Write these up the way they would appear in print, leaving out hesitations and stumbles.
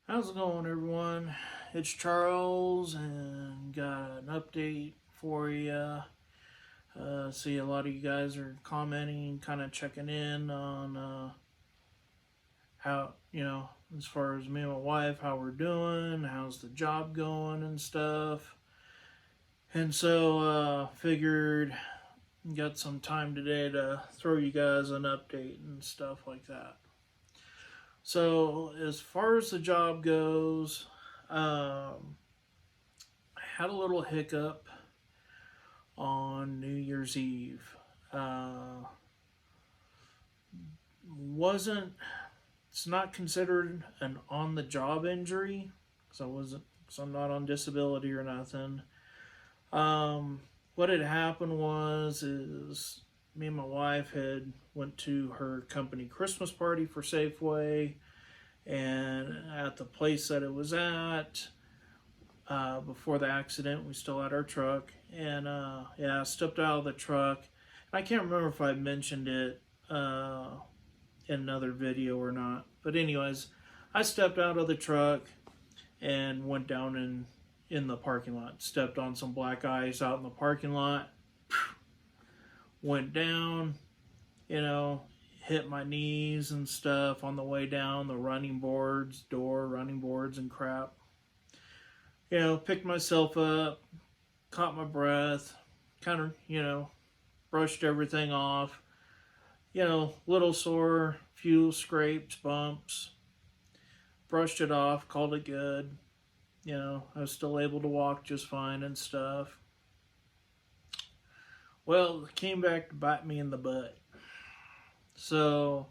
How's it going, everyone? It's Charles, and got an update for you. See, a lot of you guys are commenting, kind of checking in on how, as far as me and my wife, how we're doing, how's the job going, and stuff. And so, figured got some time today to throw you guys an update and stuff like that. So, as far as the job goes, I had a little hiccup on New Year's Eve. Wasn't It's not considered an on-the-job injury because I'm not on disability or nothing. What had happened is me and my wife had went to her company Christmas party for Safeway, and at the place that it was at, before the accident, we still had our truck, and I stepped out of the truck. I can't remember if I mentioned it in another video or not, but anyways, I stepped out of the truck and went down in the parking lot. Stepped on some black ice out in the parking lot. Went down, hit my knees and stuff on the way down the running boards and crap. Picked myself up, caught my breath, kind of, brushed everything off. Little sore, few scrapes, bumps. Brushed it off, called it good. I was still able to walk just fine and stuff. Well, it came back to bite me in the butt. So,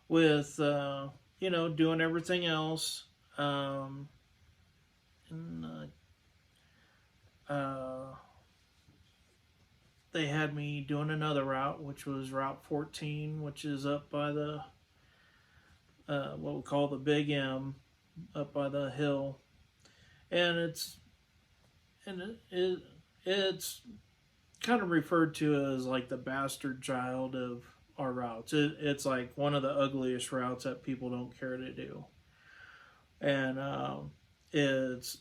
with, doing everything else, they had me doing another route, which was Route 14, which is up by the, what we call the Big M, up by the hill. And it's kind of referred to as like the bastard child of our routes. It's like one of the ugliest routes that people don't care to do. And it's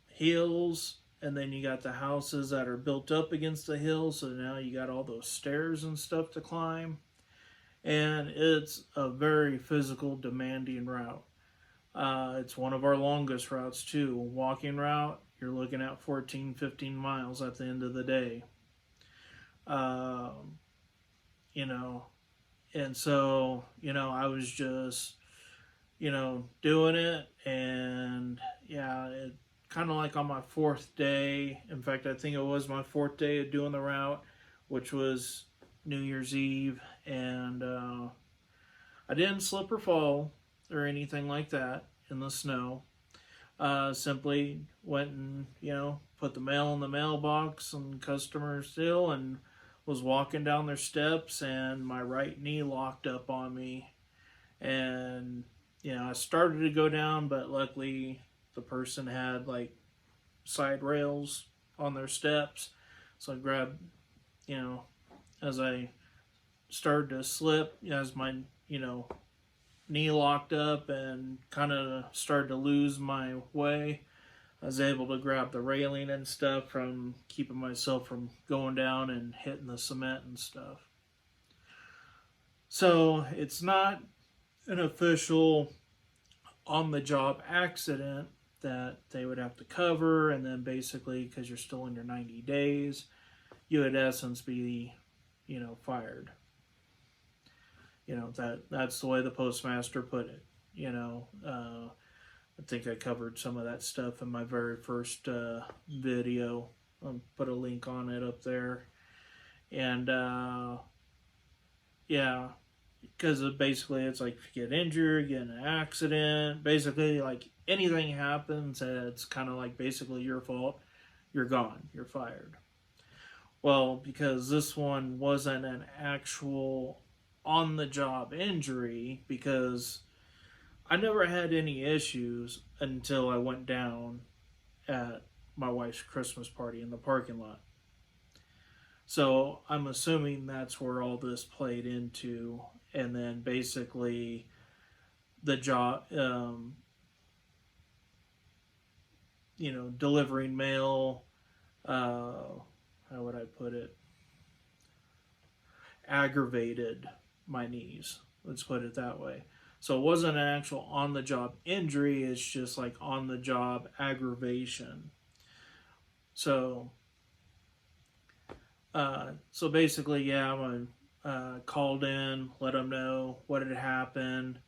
hills, and then you got the houses that are built up against the hill, so now you got all those stairs and stuff to climb. And it's a very physical, demanding route. It's one of our longest routes too. Walking route, you're looking at 14, 15 miles at the end of the day. And so, I was just, doing it, and yeah, it kind of like on my fourth day. In fact, I think it was my fourth day of doing the route, which was New Year's Eve, and I didn't slip or fall or anything like that in the snow. Simply went and, put the mail in the mailbox and customer still, and was walking down their steps, and my right knee locked up on me. And, I started to go down, but luckily the person had like side rails on their steps. So I grabbed, as I started to slip, as my, knee locked up and kind of started to lose my way, I was able to grab the railing and stuff from keeping myself from going down and hitting the cement and stuff. So it's not an official on-the-job accident that they would have to cover, and then basically, because you're still in your 90 days, you would in essence be, fired. That's the way the postmaster put it. I think I covered some of that stuff in my very first video. I'll put a link on it up there. And because basically it's like if you get injured, get in an accident, basically like anything happens, it's kind of like basically your fault. You're gone. You're fired. Well, because this one wasn't an actual on-the-job injury, because I never had any issues until I went down at my wife's Christmas party in the parking lot. So I'm assuming that's where all this played into, and then basically the job, delivering mail, how would I put it, aggravated my knees. Let's put it that way. So it wasn't an actual on the job injury, it's just like on the job aggravation. So, so basically, yeah, I called in, let them know what had happened.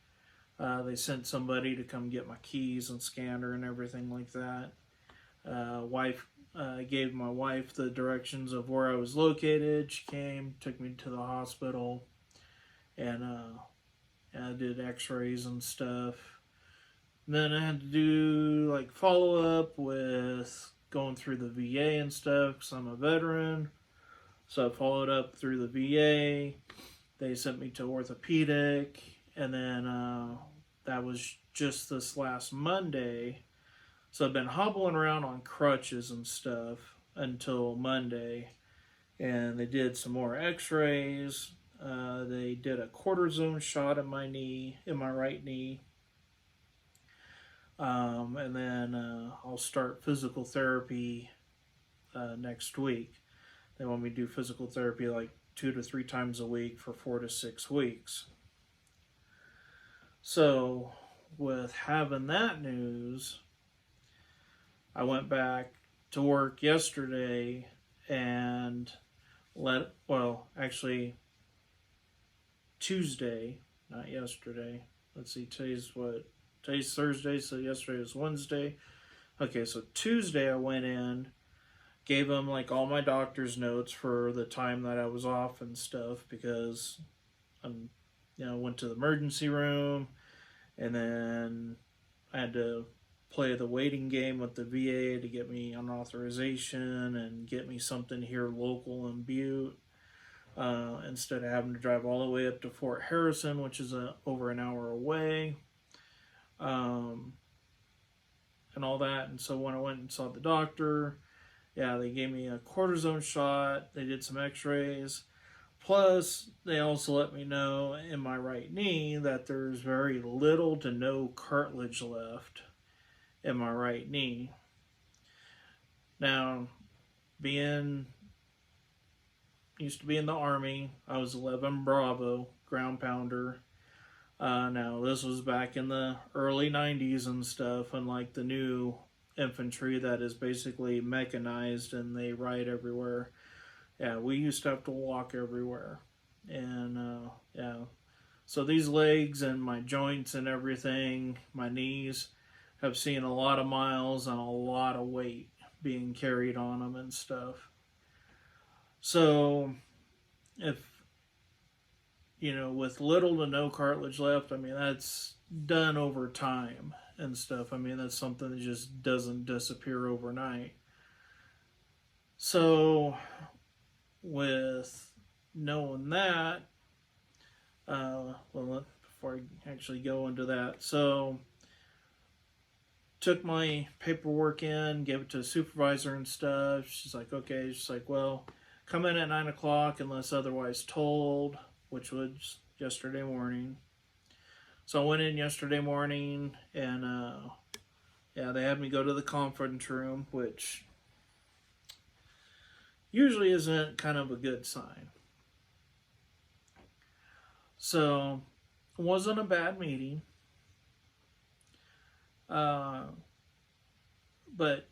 They sent somebody to come get my keys and scanner and everything like that. Gave my wife the directions of where I was located. She came, took me to the hospital, and I did x-rays and stuff. And then I had to do like follow-up with going through the VA and stuff because I'm a veteran. So I followed up through the VA. They sent me to orthopedic, and then that was just this last Monday. So I've been hobbling around on crutches and stuff until Monday. And they did some more x-rays. They did a cortisone shot in my knee, in my right knee. And then I'll start physical therapy next week. They want me to do physical therapy like 2 to 3 times a week for 4 to 6 weeks. So with having that news, I went back to work yesterday and Tuesday, not yesterday. Let's see, today's Thursday, so yesterday was Wednesday. Okay, so Tuesday I went in, gave them like all my doctor's notes for the time that I was off and stuff because went to the emergency room, and then I had to play the waiting game with the VA to get me an authorization and get me something here local in Butte, instead of having to drive all the way up to Fort Harrison, which is over an hour away, and all that. And so when I went and saw the doctor, yeah, they gave me a cortisone shot, they did some x-rays, plus they also let me know in my right knee that there's very little to no cartilage left in my right knee. Now, used to be in the Army, I was 11 Bravo, ground pounder. Now, this was back in the early 90s and stuff, unlike the new infantry that is basically mechanized and they ride everywhere. Yeah, we used to have to walk everywhere. And, yeah. So these legs and my joints and everything, my knees, have seen a lot of miles and a lot of weight being carried on them and stuff. So, with little to no cartilage left, I mean, that's done over time and stuff. I mean, that's something that just doesn't disappear overnight. So, with knowing that, before I actually go into that, so took my paperwork in, gave it to the supervisor and stuff. She's like, okay. She's like, well, come in at 9 o'clock unless otherwise told, which was yesterday morning. So I went in yesterday morning, and they had me go to the conference room, which usually isn't kind of a good sign. So it wasn't a bad meeting. But,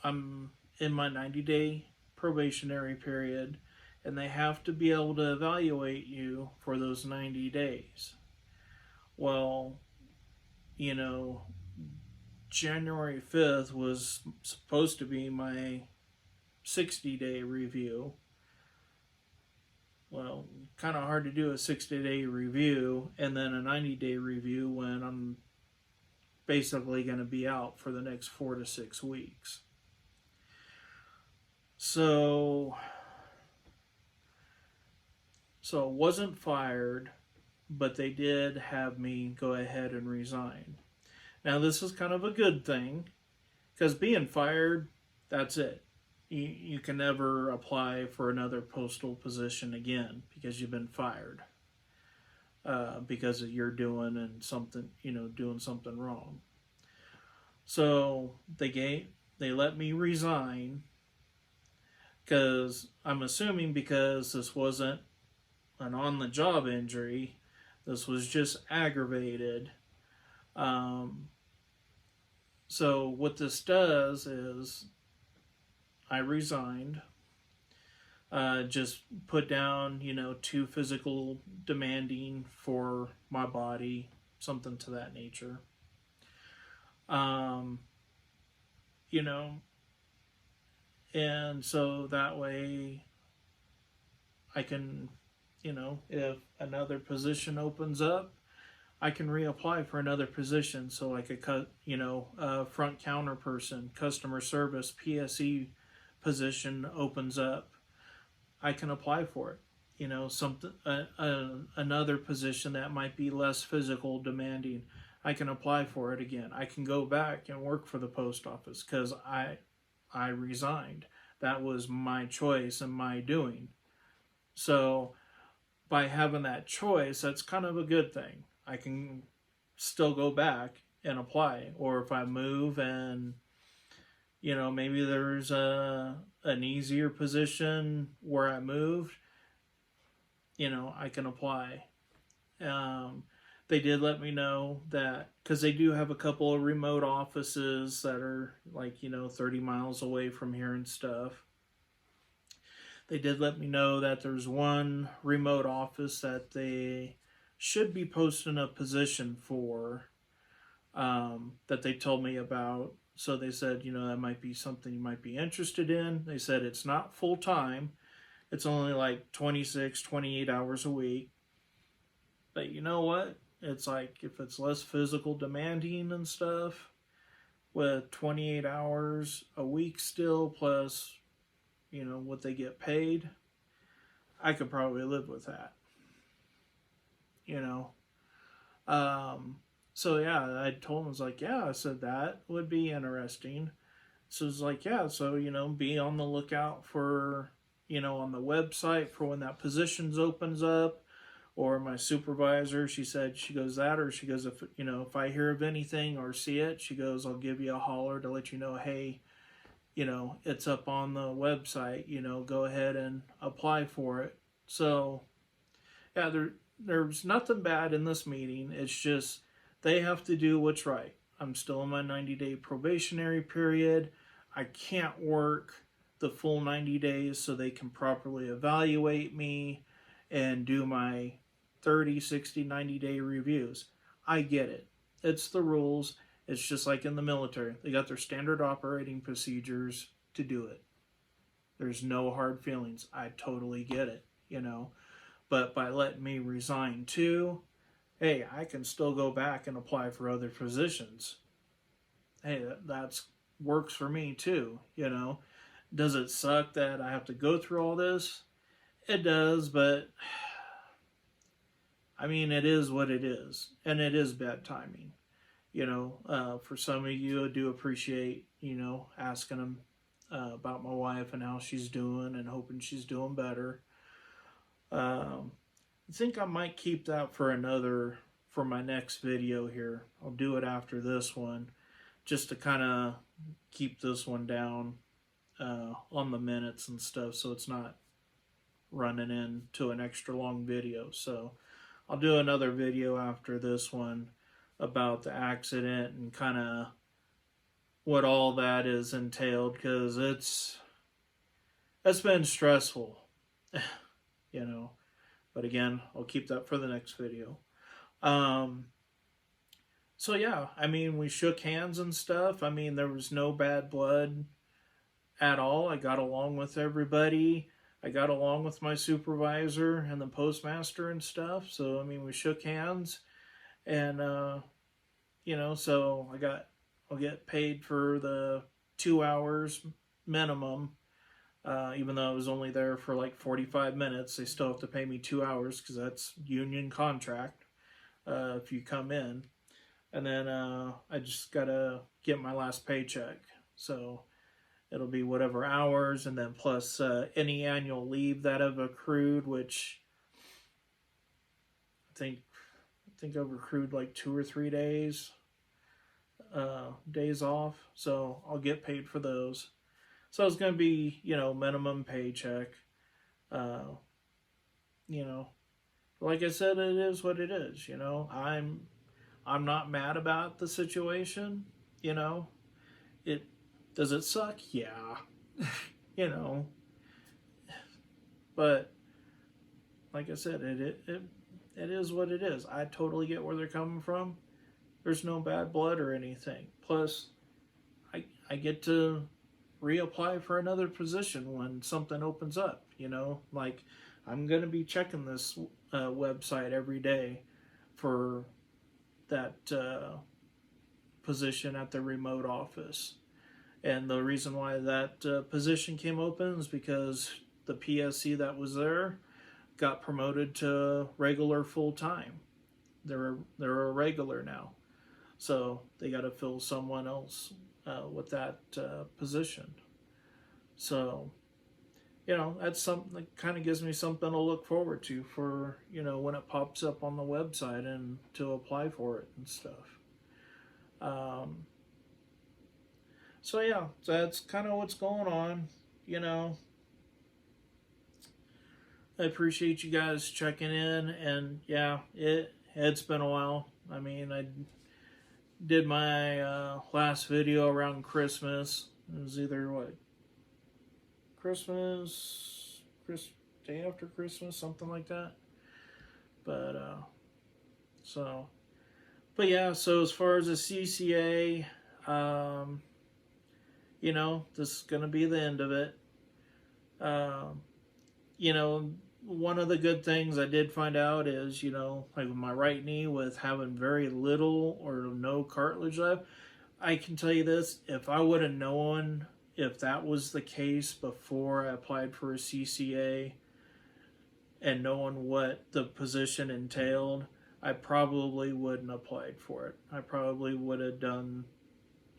I'm in my 90-day probationary period, and they have to be able to evaluate you for those 90 days. Well, January 5th was supposed to be my 60-day review. Well, kind of hard to do a 60-day review and then a 90-day review when I'm basically going to be out for the next 4 to 6 weeks. So I wasn't fired, but they did have me go ahead and resign. Now, this is kind of a good thing, because being fired, that's it. You can never apply for another postal position again because you've been fired. Because you're doing something wrong. So they let me resign, because I'm assuming because this wasn't an on-the-job injury, this was just aggravated. Um, so what this does is I resigned, just put down, too physical demanding for my body, something to that nature. Um, you know, and so that way I can, if another position opens up, I can reapply for another position. So like a front counter person, customer service, PSE position opens up, I can apply for it. Something another position that might be less physical demanding, I can apply for it again. I can go back and work for the post office because I resigned. That was my choice and my doing. So by having that choice, that's kind of a good thing. I can still go back and apply. Or if I move and maybe there's an easier position where I moved, I can apply. They did let me know that, because they do have a couple of remote offices that are 30 miles away from here and stuff. They did let me know that there's one remote office that they should be posting a position for, that they told me about. So they said, that might be something you might be interested in. They said it's not full time. It's only like 26, 28 hours a week. But you know what? It's like, if it's less physical demanding and stuff, with 28 hours a week still, plus, what they get paid, I could probably live with that. So yeah, I told him, I was like, yeah, I said that would be interesting. So it's like, yeah, so, be on the lookout for, on the website for when that positions opens up. Or my supervisor, she goes that, or she goes, if I hear of anything or see it, she goes, I'll give you a holler to let you know, hey, it's up on the website, go ahead and apply for it. So yeah, there's nothing bad in this meeting. It's just they have to do what's right. I'm still in my 90-day probationary period. I can't work the full 90 days so they can properly evaluate me and do my 30, 60, 90-day reviews. I get it. It's the rules. It's just like in the military. They got their standard operating procedures to do it. There's no hard feelings. I totally get it, But by letting me resign too, hey, I can still go back and apply for other positions. Hey, that's works for me too, Does it suck that I have to go through all this? It does, but I mean, it is what it is, and it is bad timing. For some of you, I do appreciate, asking them about my wife and how she's doing and hoping she's doing better. I think I might keep that for my next video here. I'll do it after this one, just to kind of keep this one down on the minutes and stuff, so it's not running into an extra long video. So I'll do another video after this one about the accident and kind of what all that is entailed, because it's been stressful, But again, I'll keep that for the next video. So yeah, I mean, we shook hands and stuff. I mean, there was no bad blood at all. I got along with everybody. I got along with my supervisor and the postmaster and stuff. So I mean, we shook hands, and so I'll get paid for the 2 hours minimum. Even though I was only there for like 45 minutes, they still have to pay me 2 hours because that's union contract if you come in. And then I just got to get my last paycheck. So it'll be whatever hours, and then plus any annual leave that I've accrued, which I think I've accrued like 2 or 3 days. days off, so I'll get paid for those. So it's going to be, minimum paycheck. Uh, you know, like I said, it is what it is. I'm not mad about the situation. You know, it does it suck? Yeah. you know, but like I said, it is what it is. I totally get where they're coming from. There's no bad blood or anything. Plus, I get to reapply for another position when something opens up. Like I'm gonna be checking this website every day for that position at the remote office. And the reason why that position came open is because the PSC that was there got promoted to regular full time. They're a regular now, so they got to fill someone else with that position. So that's something that kind of gives me something to look forward to for when it pops up on the website and to apply for it and stuff. So yeah, that's kind of what's going on. I appreciate you guys checking in, and yeah, it's been a while. I mean, I did my last video around Christmas. It was either Christmas, day after Christmas, something like that. But but yeah. So as far as the CCA, this is gonna be the end of it. One of the good things I did find out is, like with my right knee, with having very little or no cartilage left, I can tell you this: if I would have known if that was the case before I applied for a CCA and knowing what the position entailed, I probably wouldn't have applied for it. I probably would have done,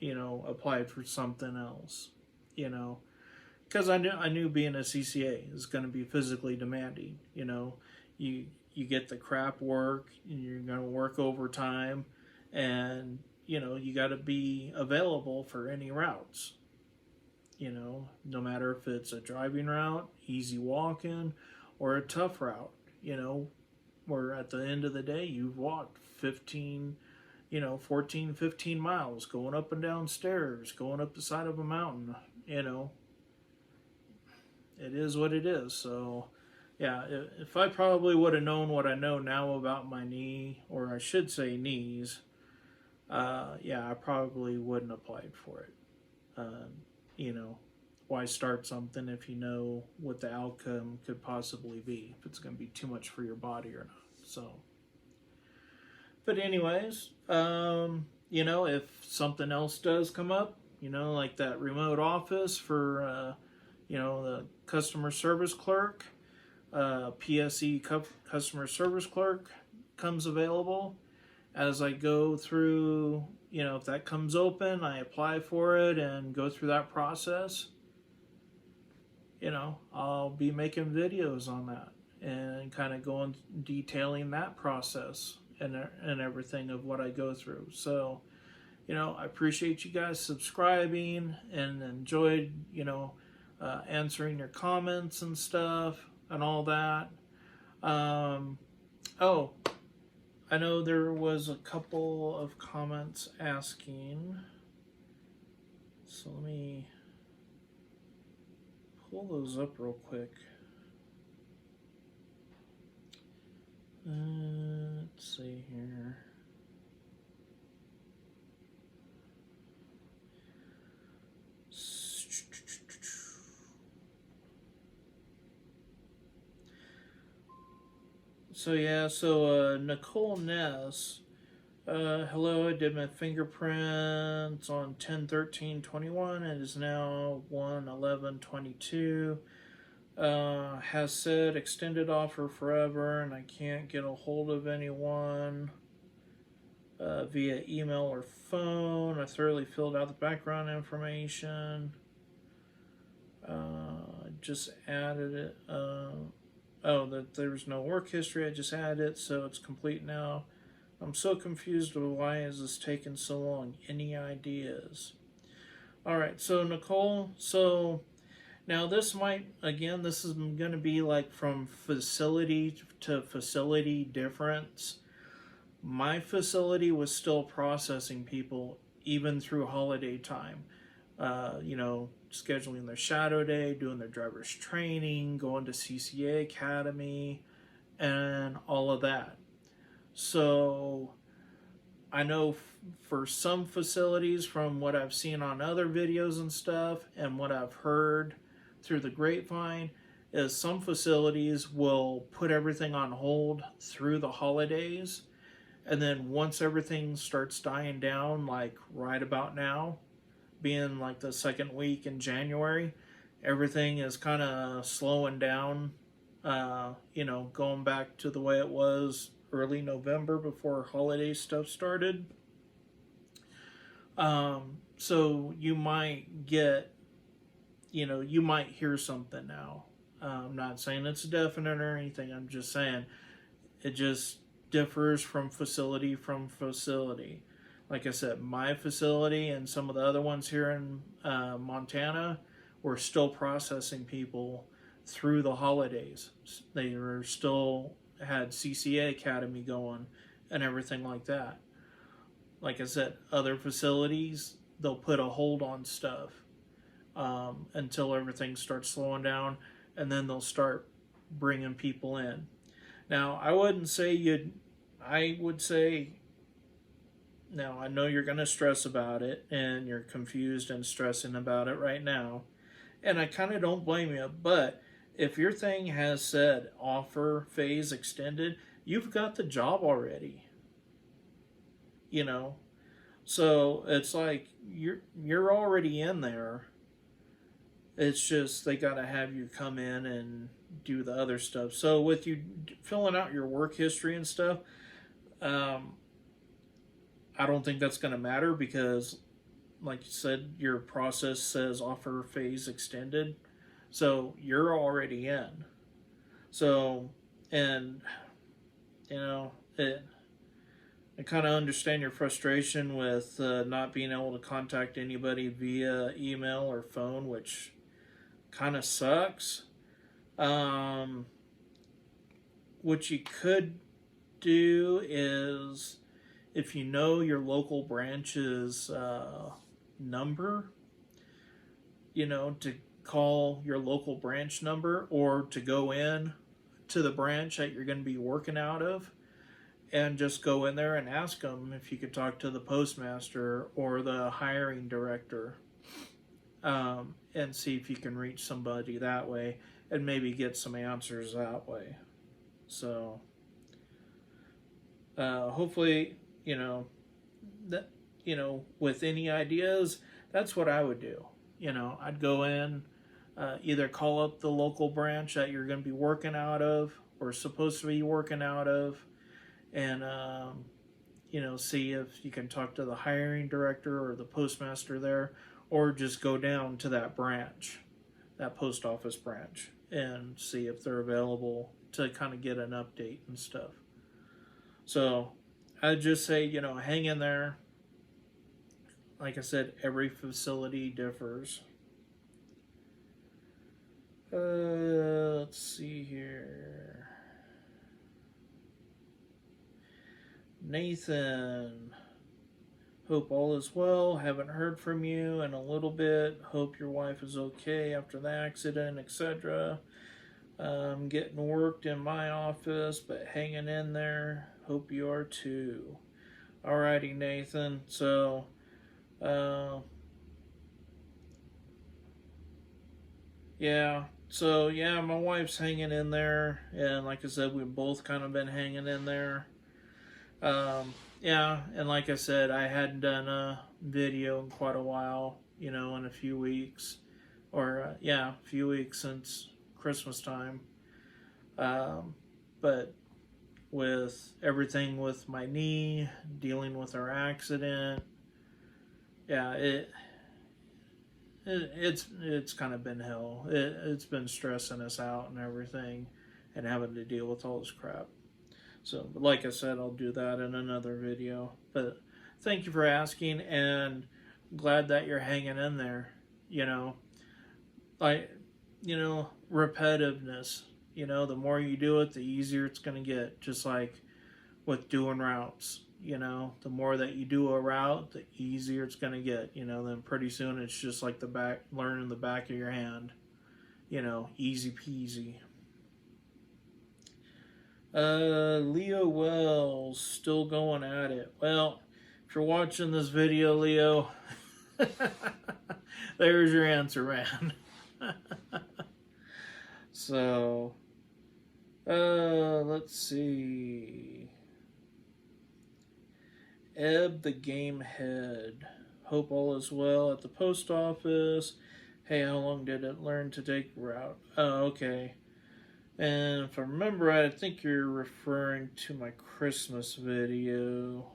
applied for something else, because I knew being a CCA is going to be physically demanding. You get the crap work, and you're going to work overtime, and you got to be available for any routes. No matter if it's a driving route, easy walking, or a tough route. Where at the end of the day you've walked 15, 14, 15 miles, going up and down stairs, going up the side of a mountain. It is what it is. So, yeah, if I probably would have known what I know now about my knee, or I should say knees, I probably wouldn't have applied for it. Why start something if you know what the outcome could possibly be, if it's going to be too much for your body or not. So, but anyways, if something else does come up, like that remote office for the customer service clerk, PSE customer service clerk comes available. As I go through, if that comes open, I apply for it and go through that process. I'll be making videos on that and kind of going detailing that process and everything of what I go through. So, I appreciate you guys subscribing and enjoyed, answering your comments and stuff and all that. Oh, I know there was a couple of comments asking, so let me pull those up real quick. Let's see here. So Nicole Ness, hello, I did my fingerprints on 10/13/21. It is now 1/11/22. Has said extended offer forever, and I can't get a hold of anyone via email or phone. I thoroughly filled out the background information. Just added it. That there's no work history. I just added it, so it's complete now. I'm so confused with why is this taking so long. Any ideas? All right, so Nicole, so now this might, again, this is going to be like from facility to facility difference. My facility was still processing people even through holiday time. Scheduling their shadow day, doing their driver's training, going to CCA Academy, and all of that. So I know for some facilities, from what I've seen on other videos and stuff, and what I've heard through the grapevine, is some facilities will put everything on hold through the holidays, and then once everything starts dying down, like right about now, being like the second week in January, everything is kind of slowing down, going back to the way it was early November before holiday stuff started. So you might get, you might hear something now. I'm not saying it's definite or anything. I'm just saying it just differs from facility. Like I said, my facility and some of the other ones here in Montana were still processing people through the holidays. They were still had CCA Academy going and everything like that. Like I said, other facilities, they'll put a hold on stuff until everything starts slowing down, and then they'll start bringing people in. Now, I wouldn't say I would say, now I know you're going to stress about it, and you're confused and stressing about it right now, and I kind of don't blame you, but if your thing has said offer phase extended, you've got the job already. So it's like you're already in there. It's just they got to have you come in and do the other stuff. So with you filling out your work history and stuff, I don't think that's going to matter because, like you said, your process says offer phase extended. So you're already in. So, and, I kind of understand your frustration with not being able to contact anybody via email or phone, which kind of sucks. What you could do is, if you know your local branch's number, to call your local branch number, or to go in to the branch that you're going to be working out of and just go in there and ask them if you could talk to the postmaster or the hiring director, and see if you can reach somebody that way and maybe get some answers that way. So hopefully, that, with any ideas, that's what I would do. I'd go in, either call up the local branch that you're going to be working out of or supposed to be working out of, and see if you can talk to the hiring director or the postmaster there, or just go down to that branch, that post office branch, and see if they're available to kind of get an update and stuff. So I'd just say, hang in there. Like I said, every facility differs. Let's see here. Nathan, hope all is well. Haven't heard from you in a little bit. Hope your wife is okay after the accident, etc. I'm getting worked in my office, but hanging in there. Hope you are too. Alrighty, Nathan. So, yeah. So, yeah, my wife's hanging in there. And like I said, we've both kind of been hanging in there. Yeah, and like I said, I hadn't done a video in quite a while, in a few weeks. Or, a few weeks since Christmas time. But with everything with my knee, dealing with our accident, yeah, it's kind of been hell. It's been stressing us out and everything, and having to deal with all this crap. So, but like I said, I'll do that in another video. But thank you for asking, and glad that you're hanging in there. You know, like, repetitiveness. The more you do it, the easier it's going to get. Just like with doing routes. The more that you do a route, the easier it's going to get. Then pretty soon it's just like learning the back of your hand. Easy peasy. Leo Wells, still going at it. Well, if you're watching this video, Leo, there's your answer, man. So, let's see. Ebb the Game Head. Hope all is well at the post office. Hey, how long did it learn to take route? Oh, okay. And if I remember right, I think you're referring to my Christmas video.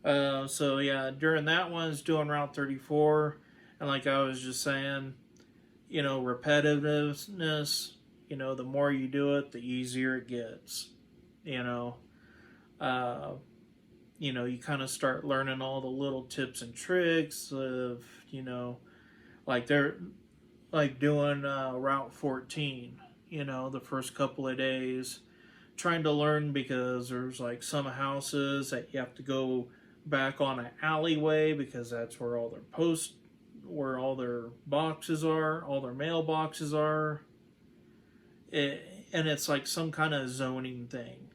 So yeah, during that one, I was doing Route 34. And like I was just saying, repetitiveness, the more you do it, the easier it gets. You kind of start learning all the little tips and tricks of, like doing Route 14, the first couple of days, trying to learn because there's like some houses that you have to go back on an alleyway because that's where all their boxes are, all their mailboxes are. And it's like some kind of zoning thing.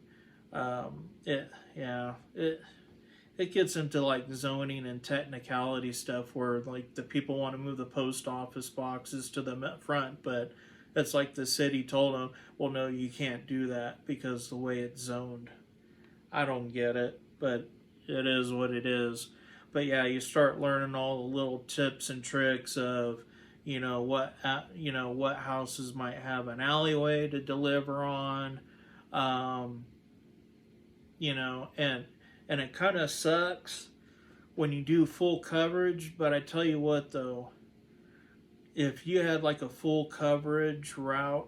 It gets into like zoning and technicality stuff where like the people want to move the post office boxes to the front, but it's like the city told them, well, no, you can't do that because the way it's zoned. I don't get it, but it is what it is. But yeah, you start learning all the little tips and tricks of, what houses might have an alleyway to deliver on, and it kind of sucks when you do full coverage. But I tell you what, though, if you had like a full coverage route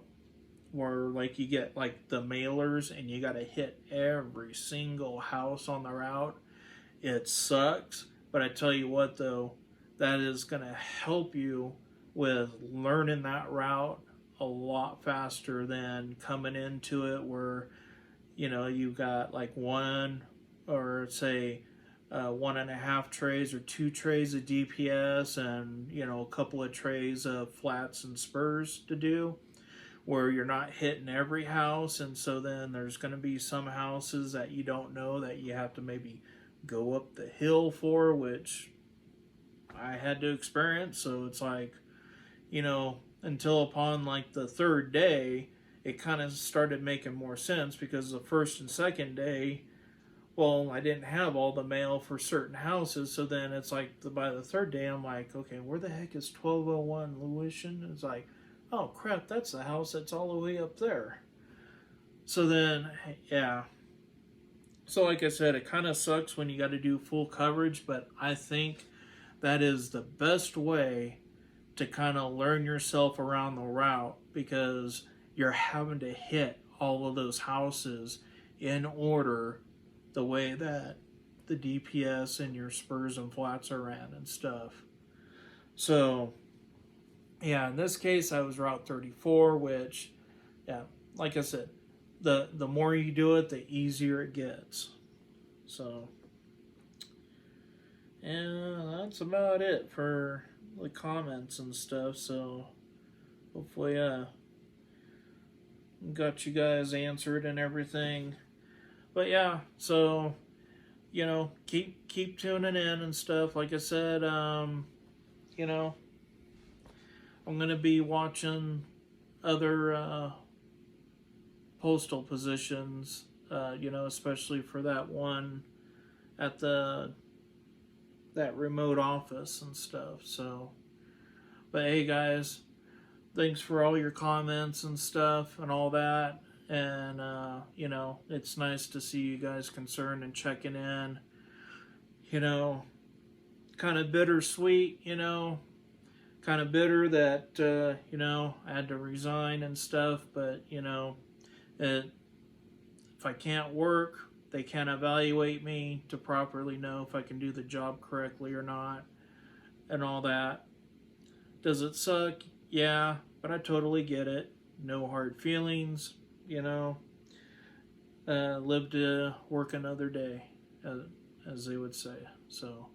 where like you get like the mailers and you got to hit every single house on the route, it sucks. But I tell you what, though, that is going to help you with learning that route a lot faster than coming into it where, you've got like one or say 1.5 trays or 2 trays of DPS and, a couple of trays of flats and spurs to do, where you're not hitting every house. And so then there's going to be some houses that you don't know that you have to maybe go up the hill for, which I had to experience. So it's like, until upon like the third day, it kind of started making more sense because the first and second day, well, I didn't have all the mail for certain houses. So then it's like by the third day, I'm like, okay, where the heck is 1201 Lewisham? It's like, oh crap, that's the house that's all the way up there. So then, yeah. So like I said, it kind of sucks when you got to do full coverage, but I think that is the best way to kind of learn yourself around the route because you're having to hit all of those houses in order the way that the DPS and your spurs and flats are ran and stuff. So, yeah, in this case, I was Route 34, which, yeah, like I said, the more you do it, the easier it gets. So, and that's about it for the comments and stuff. So, hopefully, got you guys answered and everything. But yeah, so keep tuning in and stuff. Like I said, I'm gonna be watching other postal positions, especially for that one at that remote office and stuff. So, but hey guys, thanks for all your comments and stuff and all that. And, it's nice to see you guys concerned and checking in. Kind of bittersweet, kind of bitter that, I had to resign and stuff. But, if If I can't work, they can't evaluate me to properly know if I can do the job correctly or not, and all that. Does it suck? Yeah, but I totally get it. No hard feelings, you know. Live to work another day, as they would say. So,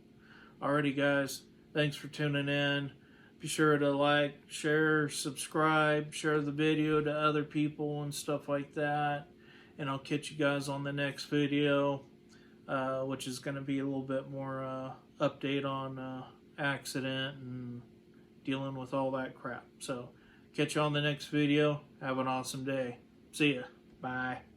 alrighty, guys. Thanks for tuning in. Be sure to like, share, subscribe, share the video to other people and stuff like that. And I'll catch you guys on the next video, which is going to be a little bit more update on accident and dealing with all that crap. So, catch you on the next video. Have an awesome day. See ya. Bye.